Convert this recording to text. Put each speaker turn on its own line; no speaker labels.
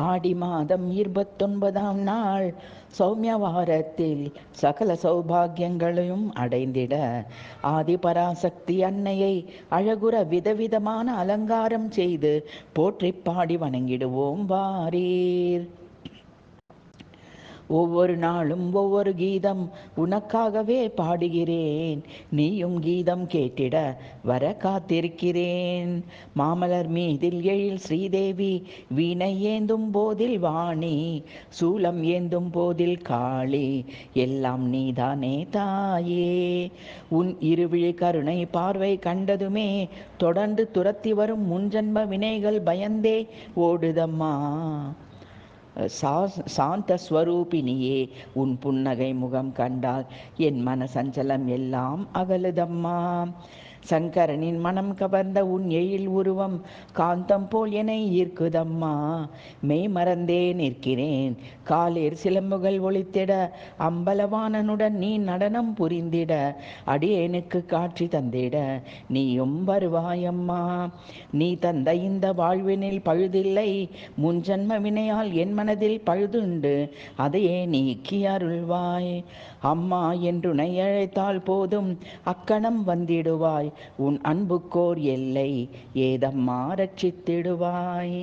ஆடி மாதம் 29ஆம் நாள் சௌமியவாரத்தில் சகல சௌபாகியங்களையும் அடைந்திட ஆதிபராசக்தி அன்னையை அழகுற விதவிதமான அலங்காரம் செய்து போற்றி பாடி வணங்கிடுவோம் வாரீர். ஒவ்வொரு நாளும் ஒவ்வொரு கீதம் உனக்காகவே பாடுகிறேன், நீயும் கீதம் கேட்டிட வர காத்திருக்கிறேன். மாமலர் மீதில் எழில் ஸ்ரீதேவி, வீணை ஏந்தும் போதில் வாணி, சூலம் ஏந்தும் போதில் காளி, எல்லாம் நீதானே தாயே. உன் இருவிழி கருணை பார்வை கண்டதுமே தொடர்ந்து துரத்தி வரும் முன்ஜன்ம வினைகள் பயந்தே ஓடுதம்மா. சாந்த ஸ்வரூபினியே, உன் புன்னகை முகம் கண்டால் என் மன சஞ்சலம் எல்லாம் அகலுதம்மா. சங்கரனின் மனம் கவர்ந்த உன் எழில் உருவம் காந்தம் போல் என ஈர்க்குதம்மா. மெய் மறந்தே நிற்கிறேன், காலில் சிலம்புகள் ஒலித்திட அம்பலவாணனுடன் நீ நடனம் புரிந்திட அடியேனுக்கு காட்சி தந்திட நீயும் வருவாயம்மா. நீ தந்த இந்த வாழ்வினில் பழுதில்லை, முன்ஜன்ம வினையால் என் மனதில் பழுதுண்டு, அதையே நீக்கி அருள்வாய். அம்மா என்று உன்னை அழைத்தால் போதும் அக்கணம் வந்திடுவாய், உன் அன்புக்கோர் எல்லை ஏதம்மா ரட்சித்திடுவாய்.